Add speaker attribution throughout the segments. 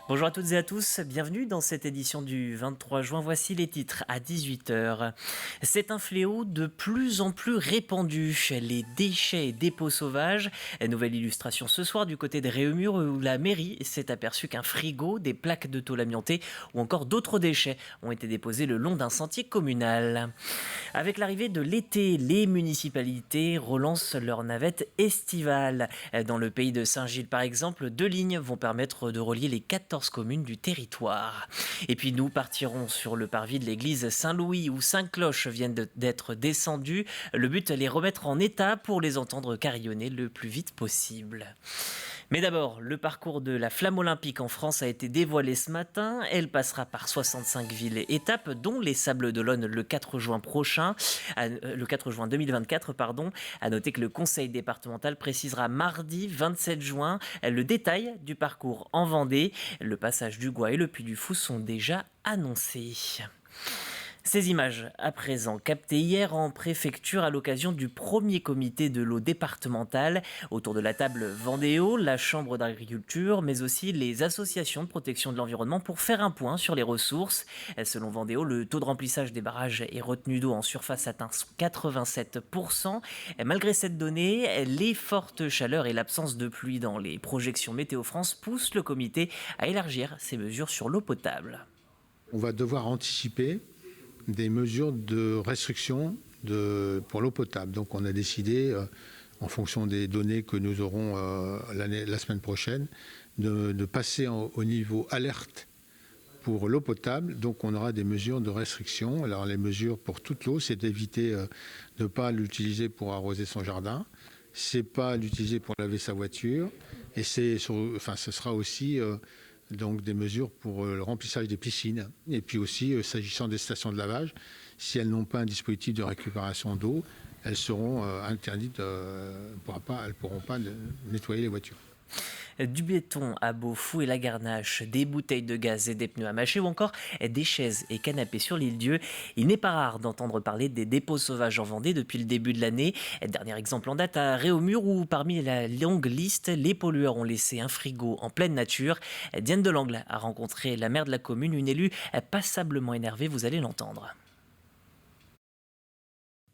Speaker 1: Bonjour à toutes et à tous, bienvenue dans cette édition du 23 juin. Voici les titres à 18h. C'est un fléau de plus en plus répandu, les déchets et dépôts sauvages. Nouvelle illustration ce soir du côté de Réaumur où la mairie s'est aperçue qu'un frigo, des plaques de tôle amiantées ou encore d'autres déchets ont été déposés le long d'un sentier communal. Avec l'arrivée de l'été, les municipalités relancent leur navette estivale. Dans le pays de Saint-Gilles par exemple, 2 lignes vont permettre de relier les 14 communes du territoire. Et puis nous partirons sur le parvis de l'église Saint-Louis où 5 cloches viennent d'être descendues. Le but, les remettre en état pour les entendre carillonner le plus vite possible. Mais d'abord, le parcours de la flamme olympique en France a été dévoilé ce matin. Elle passera par 65 villes et étapes, dont les Sables d'Olonne le 4 juin prochain, le 4 juin 2024, pardon. À noter que le conseil départemental précisera mardi 27 juin le détail du parcours en Vendée. Le passage du Gois et le Puy du Fou sont déjà annoncés. Ces images, à présent, captées hier en préfecture à l'occasion du premier comité de l'eau départementale. Autour de la table Vendéo, la Chambre d'agriculture, mais aussi les associations de protection de l'environnement pour faire un point sur les ressources. Selon Vendéo, le taux de remplissage des barrages et retenues d'eau en surface atteint 87%. Malgré cette donnée, les fortes chaleurs et l'absence de pluie dans les projections Météo France poussent le comité à élargir ses mesures sur l'eau potable.
Speaker 2: On va devoir anticiper des mesures de restriction pour l'eau potable. Donc on a décidé, en fonction des données que nous aurons la semaine prochaine, de passer au niveau alerte pour l'eau potable. Donc on aura des mesures de restriction. Alors les mesures pour toute l'eau, c'est d'éviter de ne pas l'utiliser pour arroser son jardin, c'est pas l'utiliser pour laver sa voiture, et ce sera aussi donc des mesures pour le remplissage des piscines. Et puis aussi, s'agissant des stations de lavage, si elles n'ont pas un dispositif de récupération d'eau, elles seront interdites, elles ne pourront pas nettoyer les voitures.
Speaker 1: Du béton à Beaufou et la Garnache, des bouteilles de gaz et des pneus à mâcher ou encore des chaises et canapés sur l'île-Dieu. Il n'est pas rare d'entendre parler des dépôts sauvages en Vendée depuis le début de l'année. Dernier exemple en date à Réaumur où parmi la longue liste, les pollueurs ont laissé un frigo en pleine nature. Diane Delangle a rencontré la maire de la commune, une élue passablement énervée, vous allez l'entendre.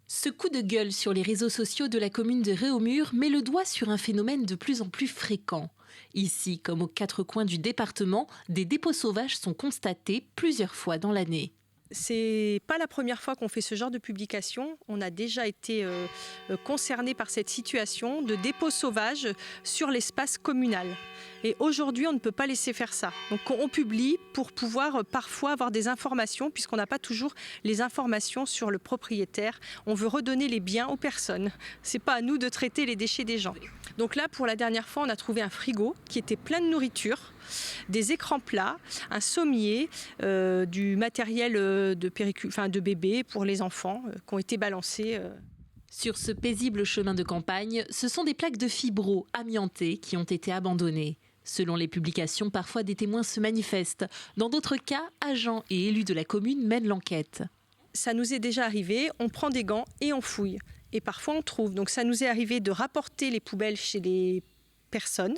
Speaker 3: Ce coup de gueule sur les réseaux sociaux de la commune de Réaumur met le doigt sur un phénomène de plus en plus fréquent. Ici, comme aux 4 coins du département, des dépôts sauvages sont constatés plusieurs fois dans l'année.
Speaker 4: C'est pas la première fois qu'on fait ce genre de publication. On a déjà été concernés par cette situation de dépôt sauvage sur l'espace communal. Et aujourd'hui, on ne peut pas laisser faire ça. Donc on publie pour pouvoir parfois avoir des informations, puisqu'on n'a pas toujours les informations sur le propriétaire. On veut redonner les biens aux personnes. C'est pas à nous de traiter les déchets des gens. Donc là, pour la dernière fois, on a trouvé un frigo qui était plein de nourriture, des écrans plats, un sommier, du matériel de bébé pour les enfants qui ont été balancés.
Speaker 3: Sur ce paisible chemin de campagne, ce sont des plaques de fibro amiantées qui ont été abandonnées. Selon les publications, parfois des témoins se manifestent. Dans d'autres cas, agents et élus de la commune mènent l'enquête.
Speaker 4: Ça nous est déjà arrivé, on prend des gants et on fouille. Et parfois on trouve. Donc ça nous est arrivé de rapporter les poubelles chez les personnes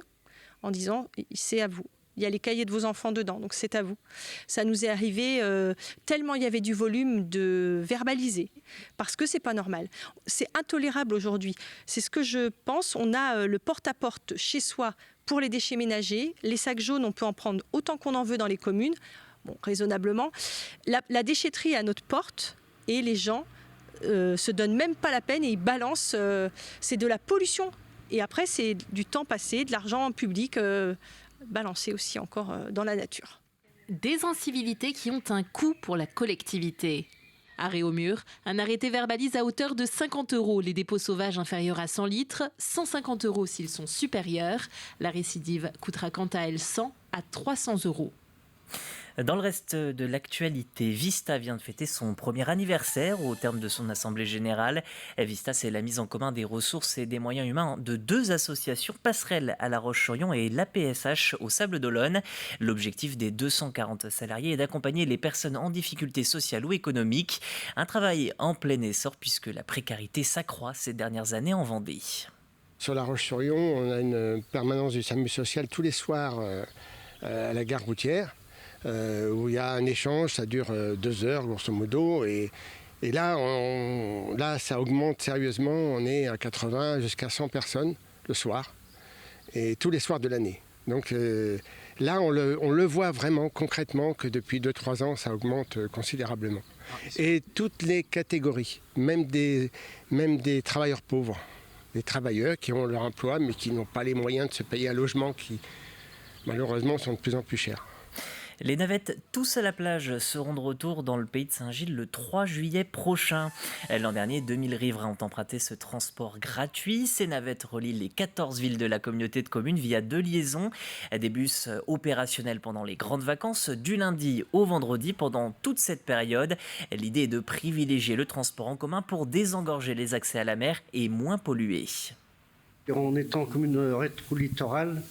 Speaker 4: en disant « c'est à vous ». Il y a les cahiers de vos enfants dedans, donc c'est à vous. Ça nous est arrivé, tellement il y avait du volume, de verbaliser, parce que c'est pas normal. C'est intolérable aujourd'hui. C'est ce que je pense. On a le porte-à-porte chez soi pour les déchets ménagers. Les sacs jaunes, on peut en prendre autant qu'on en veut dans les communes, bon, raisonnablement. La déchetterie est à notre porte, et les gens se donnent même pas la peine et ils balancent. C'est de la pollution. Et après, c'est du temps passé, de l'argent public balancé aussi encore dans la nature.
Speaker 3: Des incivilités qui ont un coût pour la collectivité. À Réaumur, un arrêté verbalise à hauteur de 50 € les dépôts sauvages inférieurs à 100 litres, 150 € s'ils sont supérieurs. La récidive coûtera quant à elle 100 à 300 €.
Speaker 1: Dans le reste de l'actualité, Vista vient de fêter son premier anniversaire au terme de son assemblée générale. Vista, c'est la mise en commun des ressources et des moyens humains de 2 associations, Passerelle à La Roche-sur-Yon et l'APSH aux Sables d'Olonne. L'objectif des 240 salariés est d'accompagner les personnes en difficulté sociale ou économique. Un travail en plein essor puisque la précarité s'accroît ces dernières années en Vendée.
Speaker 5: Sur La Roche-sur-Yon, on a une permanence du SAMU social tous les soirs à la gare routière, où il y a un échange, ça dure 2 heures grosso modo, et là, ça augmente sérieusement, on est à 80 jusqu'à 100 personnes le soir, et tous les soirs de l'année. Donc là, on le voit vraiment concrètement que depuis 2-3 ans, ça augmente considérablement. Et toutes les catégories, même des travailleurs pauvres, des travailleurs qui ont leur emploi mais qui n'ont pas les moyens de se payer un logement qui malheureusement sont de plus en plus chers.
Speaker 1: Les navettes Tous à la plage seront de retour dans le pays de Saint-Gilles le 3 juillet prochain. L'an dernier, 2000 riverains ont emprunté ce transport gratuit. Ces navettes relient les 14 villes de la communauté de communes via 2 liaisons. Des bus opérationnels pendant les grandes vacances, du lundi au vendredi pendant toute cette période. L'idée est de privilégier le transport en commun pour désengorger les accès à la mer et moins polluer.
Speaker 6: En étant commune rétro-littorale,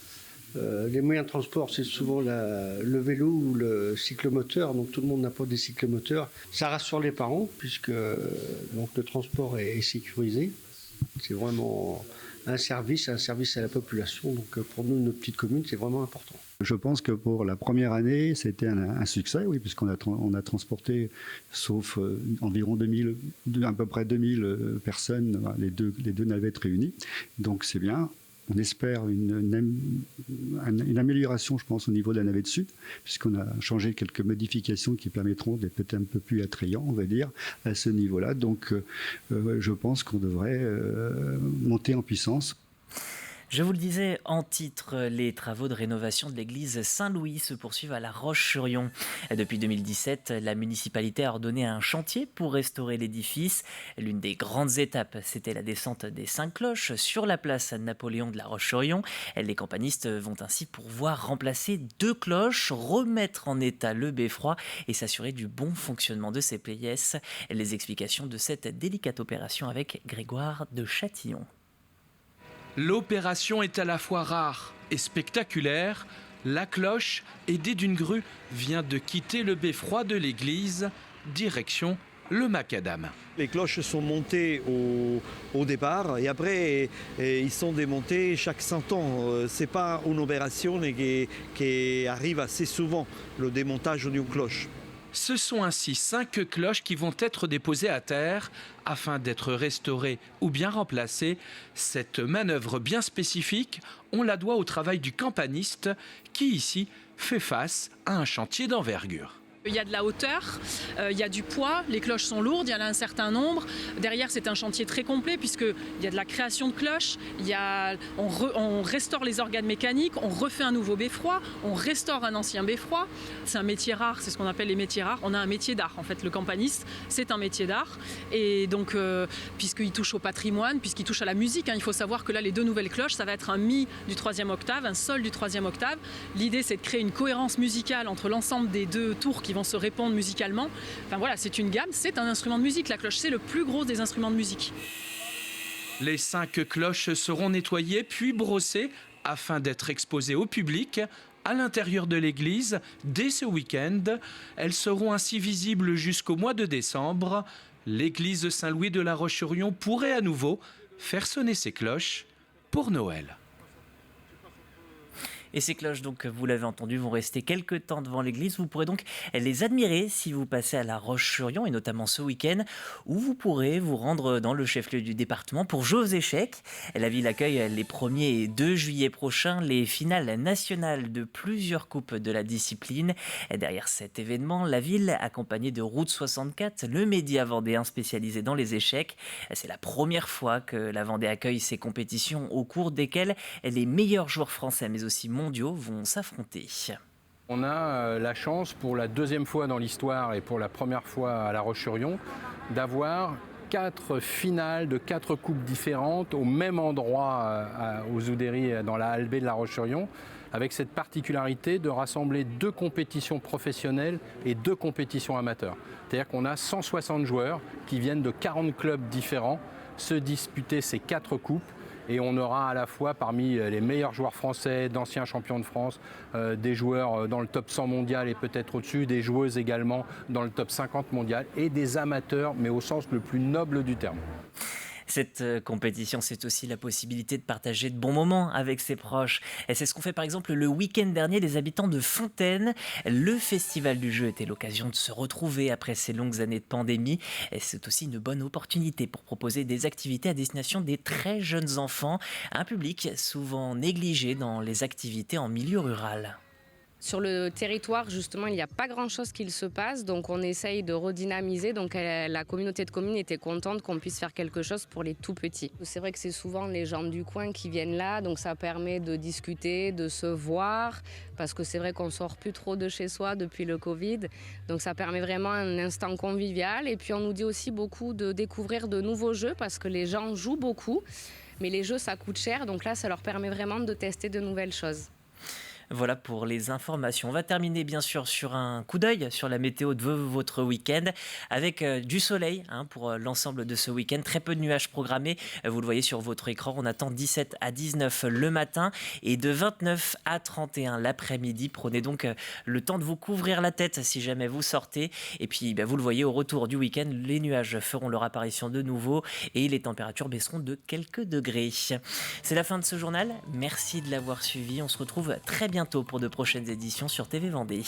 Speaker 6: les moyens de transport, c'est souvent le vélo ou le cyclomoteur, donc tout le monde n'a pas des cyclomoteurs. Ça rassure les parents puisque donc, le transport est sécurisé. C'est vraiment un service à la population. Donc pour nous, notre petite commune, c'est vraiment important.
Speaker 7: Je pense que pour la première année, c'était un succès, oui, puisqu'on a transporté, sauf environ à peu près 2000 personnes, les deux navettes réunies. Donc c'est bien. On espère une amélioration, je pense, au niveau de la navette sud, puisqu'on a changé quelques modifications qui permettront d'être peut-être un peu plus attrayants, on va dire, à ce niveau-là. Donc, je pense qu'on devrait monter en puissance.
Speaker 1: Je vous le disais en titre, les travaux de rénovation de l'église Saint-Louis se poursuivent à La Roche-sur-Yon. Depuis 2017, la municipalité a ordonné un chantier pour restaurer l'édifice. L'une des grandes étapes, c'était la descente des 5 cloches sur la place Napoléon de La Roche-sur-Yon. Les campanistes vont ainsi pouvoir remplacer 2 cloches, remettre en état le beffroi et s'assurer du bon fonctionnement de ces pièces. Les explications de cette délicate opération avec Grégoire de Châtillon.
Speaker 8: L'opération est à la fois rare et spectaculaire. La cloche, aidée d'une grue, vient de quitter le beffroi de l'église, direction le macadam.
Speaker 9: Les cloches sont montées au départ et après ils sont démontés chaque 100 ans. Ce n'est pas une opération qui arrive assez souvent, le démontage d'une cloche.
Speaker 8: Ce sont ainsi 5 cloches qui vont être déposées à terre afin d'être restaurées ou bien remplacées. Cette manœuvre bien spécifique, on la doit au travail du campaniste qui ici fait face à un chantier d'envergure.
Speaker 10: Il y a de la hauteur, il y a du poids, les cloches sont lourdes, il y en a un certain nombre. Derrière, c'est un chantier très complet puisqu'il y a de la création de cloches, on restaure les organes mécaniques, on refait un nouveau beffroi, on restaure un ancien beffroi. C'est un métier rare, c'est ce qu'on appelle les métiers rares. On a un métier d'art en fait, le campaniste, c'est un métier d'art. Et donc, puisqu'il touche au patrimoine, puisqu'il touche à la musique, il faut savoir que là, les 2 nouvelles cloches, ça va être un mi du 3e octave, un sol du 3e octave. L'idée, c'est de créer une cohérence musicale entre l'ensemble des 2 tours qui vont se répondre musicalement. Enfin voilà, c'est une gamme, c'est un instrument de musique. La cloche, c'est le plus gros des instruments de musique.
Speaker 8: Les 5 cloches seront nettoyées puis brossées afin d'être exposées au public à l'intérieur de l'église dès ce week-end. Elles seront ainsi visibles jusqu'au mois de décembre. L'église Saint-Louis de La Roche-sur-Yon pourrait à nouveau faire sonner ses cloches pour Noël.
Speaker 1: Et ces cloches, donc, vous l'avez entendu, vont rester quelques temps devant l'église. Vous pourrez donc les admirer si vous passez à La Roche-sur-Yon, et notamment ce week-end, où vous pourrez vous rendre dans le chef-lieu du département pour jouer aux échecs. La ville accueille les 1er et 2 juillet prochains les finales nationales de plusieurs coupes de la discipline. Et derrière cet événement, la ville, accompagnée de Route 64, le média vendéen spécialisé dans les échecs. C'est la première fois que la Vendée accueille ces compétitions au cours desquelles les meilleurs joueurs français, mais aussi mondiaux, vont s'affronter.
Speaker 11: On a la chance, pour la 2e fois dans l'histoire et pour la première fois à La Roche-sur-Yon, d'avoir 4 finales de 4 coupes différentes au même endroit aux Oudéry, dans la Halle B de La Roche-sur-Yon, avec cette particularité de rassembler 2 compétitions professionnelles et 2 compétitions amateurs. C'est-à-dire qu'on a 160 joueurs qui viennent de 40 clubs différents se disputer ces 4 coupes. Et on aura à la fois parmi les meilleurs joueurs français, d'anciens champions de France, des joueurs dans le top 100 mondial et peut-être au-dessus, des joueuses également dans le top 50 mondial et des amateurs, mais au sens le plus noble du terme.
Speaker 1: Cette compétition, c'est aussi la possibilité de partager de bons moments avec ses proches. Et c'est ce qu'on fait par exemple le week-end dernier, les habitants de Fontaine. Le festival du jeu était l'occasion de se retrouver après ces longues années de pandémie. Et c'est aussi une bonne opportunité pour proposer des activités à destination des très jeunes enfants, un public souvent négligé dans les activités en milieu rural.
Speaker 12: Sur le territoire, justement, il n'y a pas grand-chose qui se passe, donc on essaye de redynamiser. Donc la communauté de communes était contente qu'on puisse faire quelque chose pour les tout petits. C'est vrai que c'est souvent les gens du coin qui viennent là, donc ça permet de discuter, de se voir, parce que c'est vrai qu'on sort plus trop de chez soi depuis le Covid. Donc ça permet vraiment un instant convivial. Et puis on nous dit aussi beaucoup de découvrir de nouveaux jeux, parce que les gens jouent beaucoup, mais les jeux ça coûte cher, donc là ça leur permet vraiment de tester de nouvelles choses.
Speaker 1: Voilà pour les informations. On va terminer bien sûr sur un coup d'œil sur la météo de votre week-end avec du soleil pour l'ensemble de ce week-end. Très peu de nuages programmés. Vous le voyez sur votre écran. On attend 17 à 19 le matin et de 29 à 31 l'après-midi. Prenez donc le temps de vous couvrir la tête si jamais vous sortez. Et puis vous le voyez au retour du week-end, les nuages feront leur apparition de nouveau et les températures baisseront de quelques degrés. C'est la fin de ce journal. Merci de l'avoir suivi. On se retrouve très bientôt pour de prochaines éditions sur TV Vendée.